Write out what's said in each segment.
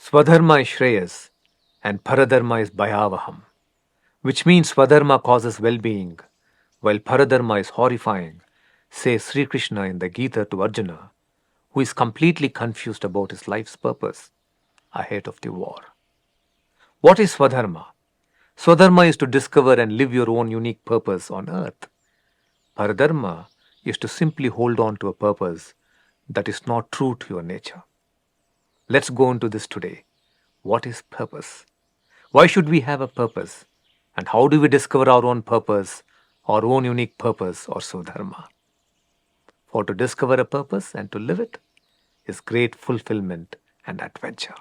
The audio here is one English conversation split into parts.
Swadharma is Shreyas and Paradharma is Bhayavaham, which means Swadharma causes well-being, while Paradharma is horrifying, says Sri Krishna in the Gita to Arjuna, who is completely confused about his life's purpose ahead of the war. What is Swadharma? Swadharma is to discover and live your own unique purpose on earth. Paradharma is to simply hold on to a purpose that is not true to your nature. Let's go into this today. What is purpose? Why should we have a purpose? And how do we discover our own purpose, our own unique purpose or Swadharma? For to discover a purpose and to live it is great fulfillment and adventure.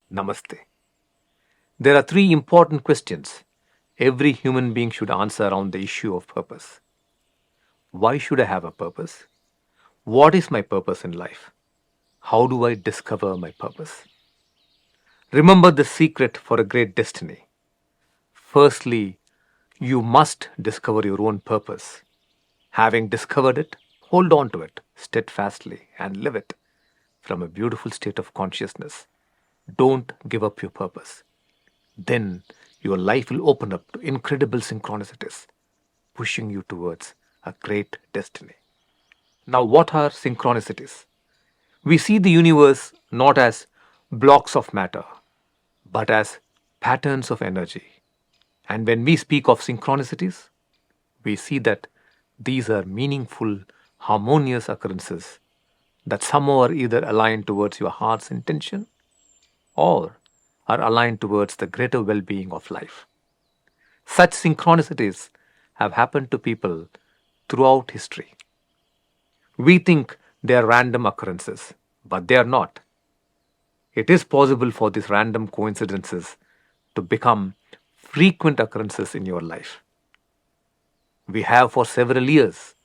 Namaste. There are three important questions every human being should answer around the issue of purpose. Why should I have a purpose? What is my purpose in life? How do I discover my purpose? Remember the secret for a great destiny. Firstly, you must discover your own purpose. Having discovered it, hold on to it steadfastly and live it from a beautiful state of consciousness. Don't give up your purpose. Then your life will open up to incredible synchronicities, pushing you towards a great destiny. Now, what are synchronicities? We see the universe not as blocks of matter, but as patterns of energy. And when we speak of synchronicities, we see that these are meaningful, harmonious occurrences that somehow are either aligned towards your heart's intention or are aligned towards the greater well-being of life. Such synchronicities have happened to people throughout history. We think they are random occurrences, but they are not. It is possible for these random coincidences to become frequent occurrences in your life. We have for several years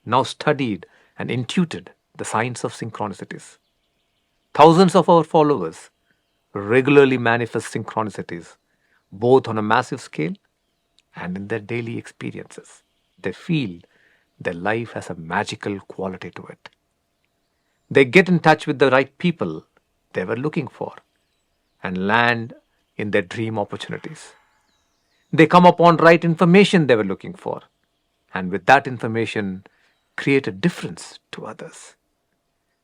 now studied and intuited the science of synchronicities. Thousands of our followers regularly manifest synchronicities, both on a massive scale and in their daily experiences. They feel their life has a magical quality to it. They get in touch with the right people they were looking for and land in their dream opportunities. They come upon right information they were looking for, and with that information, create a difference to others.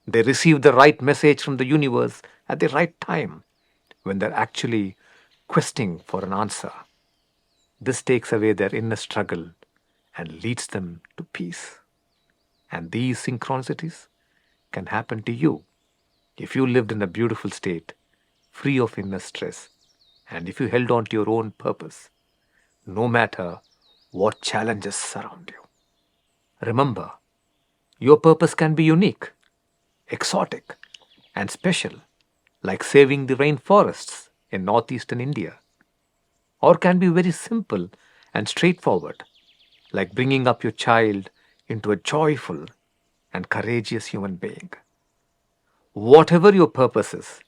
They receive the right message from the universe at the right time when they're actually questing for an answer. This takes away their inner struggle and leads them to peace. And these synchronicities can happen to you if you lived in a beautiful state, free of inner stress, and if you held on to your own purpose, no matter what challenges surround you. Remember, your purpose can be unique, exotic, and special, like saving the rainforests in northeastern India, or can be very simple and straightforward, like bringing up your child into a joyful and courageous human being. Whatever your purpose is,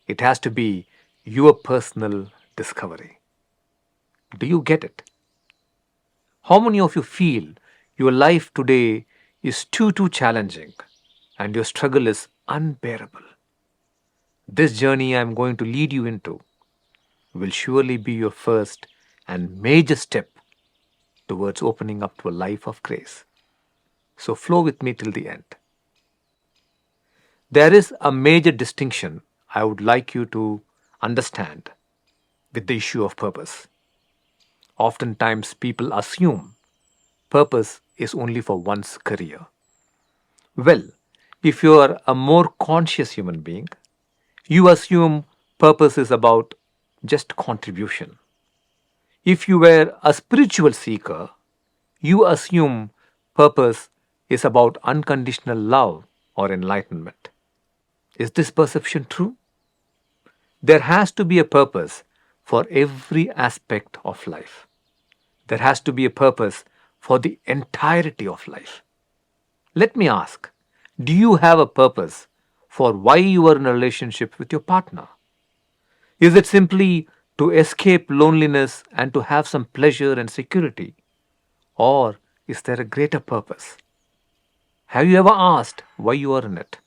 it has to be your personal discovery. Do you get it? How many of you feel your life today is too challenging and your struggle is unbearable? This journey I am going to lead you into will surely be your first and major step towards opening up to a life of grace. So flow with me till the end. There is a major distinction I would like you to understand with the issue of purpose. Oftentimes people assume purpose is only for one's career. Well, if you are a more conscious human being, you assume purpose is about just contribution. If you were a spiritual seeker, you assume purpose is about unconditional love or enlightenment. Is this perception true? There has to be a purpose for every aspect of life. There has to be a purpose for the entirety of life. Let me ask, do you have a purpose for why you are in a relationship with your partner? Is it simply to escape loneliness and to have some pleasure and security? Or is there a greater purpose? Have you ever asked why you are in it?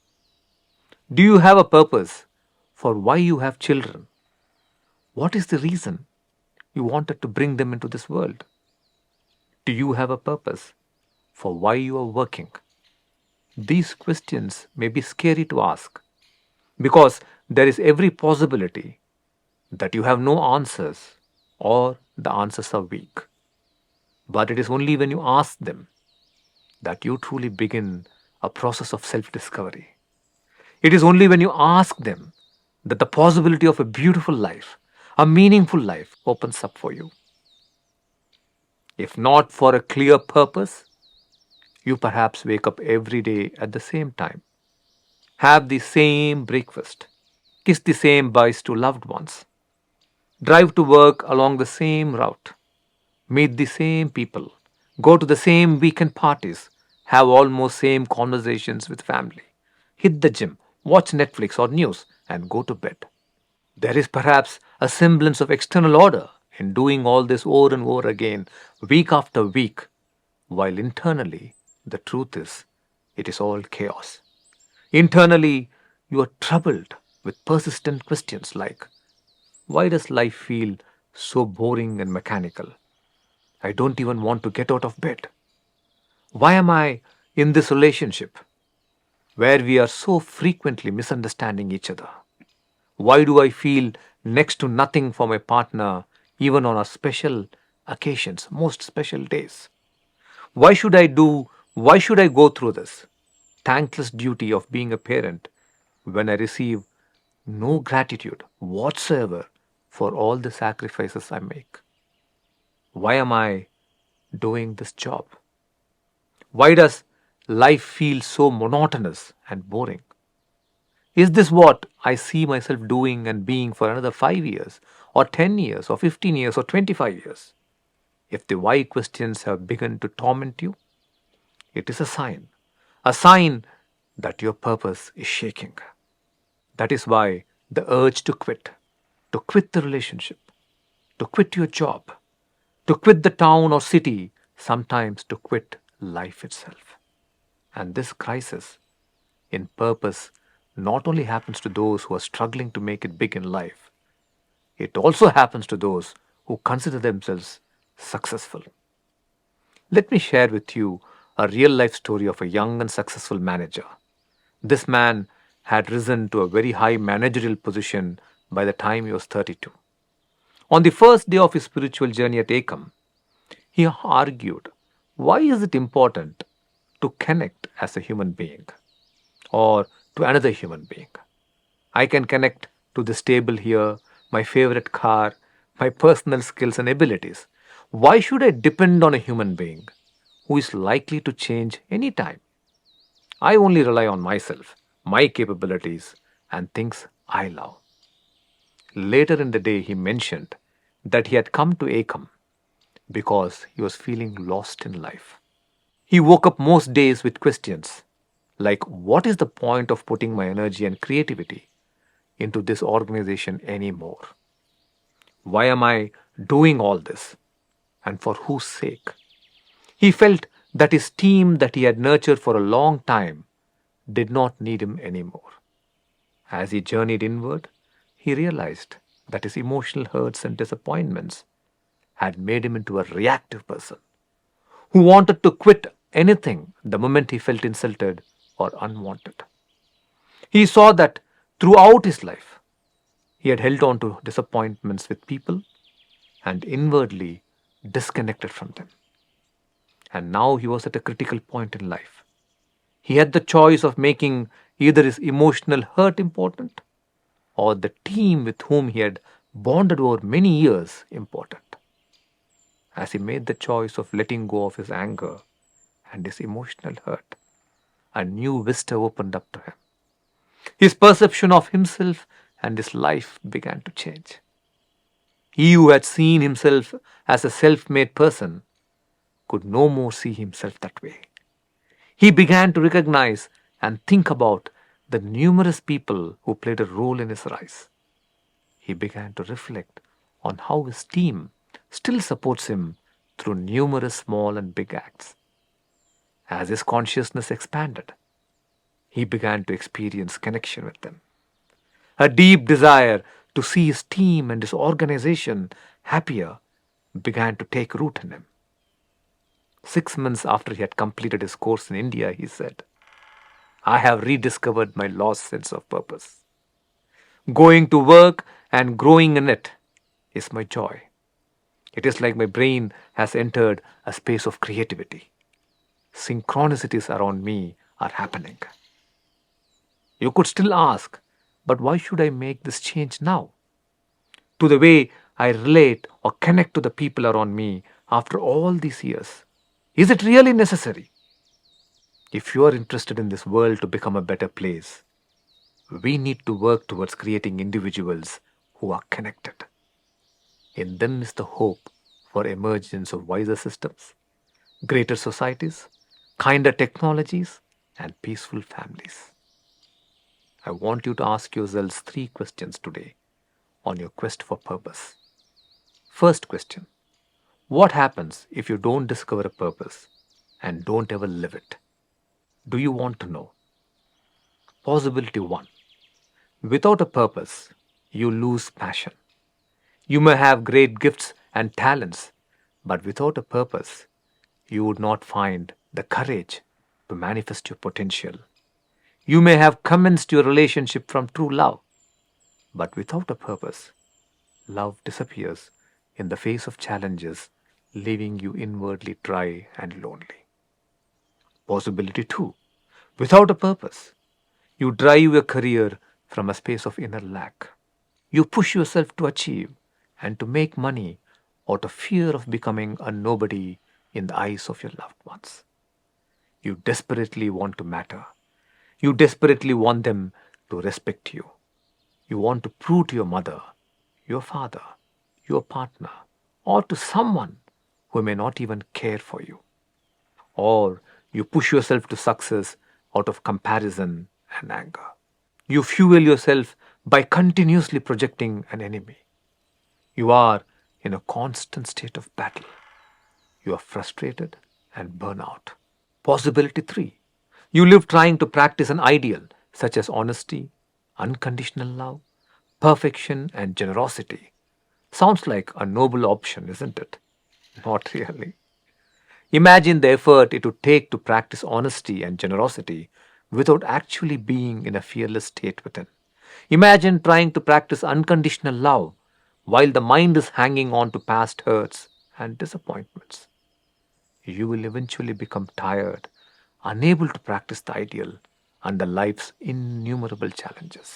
Do you have a purpose for why you have children? What is the reason you wanted to bring them into this world? Do you have a purpose for why you are working? These questions may be scary to ask because there is every possibility that you have no answers or the answers are weak. But it is only when you ask them that you truly begin a process of self discovery. It is only when you ask them that the possibility of a beautiful life, a meaningful life opens up for you. If not for a clear purpose, you perhaps wake up every day at the same time, have the same breakfast, kiss the same byes to loved ones, drive to work along the same route, meet the same people, go to the same weekend parties, have almost same conversations with family, hit the gym, watch Netflix or news, and go to bed. There is perhaps a semblance of external order in doing all this over and over again, week after week, while internally, the truth is, it is all chaos. Internally, you are troubled with persistent questions like, why does life feel so boring and mechanical? I don't even want to get out of bed. Why am I in this relationship where we are so frequently misunderstanding each other? Why do I feel next to nothing for my partner even on our special occasions, most special days? Why should I go through this thankless duty of being a parent when I receive no gratitude whatsoever for all the sacrifices I make? Why am I doing this job? Why does life feel so monotonous and boring? Is this what I see myself doing and being for another 5 years, or 10 years, or 15 years, or 25 years? If the why questions have begun to torment you, it is a sign that your purpose is shaking. That is why the urge to quit the relationship, to quit your job, to quit the town or city, sometimes to quit life itself. And this crisis in purpose not only happens to those who are struggling to make it big in life, it also happens to those who consider themselves successful. Let me share with you a real life story of a young and successful manager. This man had risen to a very high managerial position by the time he was 32. On the first day of his spiritual journey at Ekam, he argued, why is it important to connect as a human being or to another human being? I can connect to this table here, my favorite car, my personal skills and abilities. Why should I depend on a human being who is likely to change any time? I only rely on myself, my capabilities, and things I love. Later in the day, he mentioned that he had come to Ekam because he was feeling lost in life. He woke up most days with questions like, what is the point of putting my energy and creativity into this organization anymore? Why am I doing all this? And for whose sake? He felt that his team that he had nurtured for a long time did not need him anymore. As he journeyed inward, he realized that his emotional hurts and disappointments had made him into a reactive person who wanted to quit anything the moment he felt insulted or unwanted. He saw that throughout his life, he had held on to disappointments with people and inwardly disconnected from them. And now he was at a critical point in life. He had the choice of making either his emotional hurt important or the team with whom he had bonded over many years important. As he made the choice of letting go of his anger and his emotional hurt, a new vista opened up to him. His perception of himself and his life began to change. He who had seen himself as a self-made person could no more see himself that way. He began to recognize and think about the numerous people who played a role in his rise. He began to reflect on how his team still supports him through numerous small and big acts. As his consciousness expanded, he began to experience connection with them. A deep desire to see his team and his organization happier began to take root in him. 6 months after he had completed his course in India, he said, I have rediscovered my lost sense of purpose. Going to work and growing in it is my joy. It is like my brain has entered a space of creativity. Synchronicities around me are happening. You could still ask, but why should I make this change now? To the way I relate or connect to the people around me after all these years. Is it really necessary? If you are interested in this world to become a better place, we need to work towards creating individuals who are connected. In them is the hope for emergence of wiser systems, greater societies, kinder technologies, and peaceful families. I want you to ask yourselves 3 questions today on your quest for purpose. First question, what happens if you don't discover a purpose and don't ever live it? Do you want to know? Possibility 1. Without a purpose, you lose passion. You may have great gifts and talents, but without a purpose, you would not find the courage to manifest your potential. You may have commenced your relationship from true love, but without a purpose, love disappears in the face of challenges, leaving you inwardly dry and lonely. Possibility 2. Without a purpose, you drive your career from a space of inner lack. You push yourself to achieve and to make money out of fear of becoming a nobody in the eyes of your loved ones. You desperately want to matter. You desperately want them to respect you. You want to prove to your mother, your father, your partner, or to someone who may not even care for you. Or you push yourself to success out of comparison and anger. You fuel yourself by continuously projecting an enemy. You are in a constant state of battle. You are frustrated and burn out. Possibility 3. You live trying to practice an ideal such as honesty, unconditional love, perfection, and generosity. Sounds like a noble option, isn't it? Not really. Imagine the effort it would take to practice honesty and generosity without actually being in a fearless state within. Imagine trying to practice unconditional love while the mind is hanging on to past hurts and disappointments. You will eventually become tired, unable to practice the ideal under life's innumerable challenges.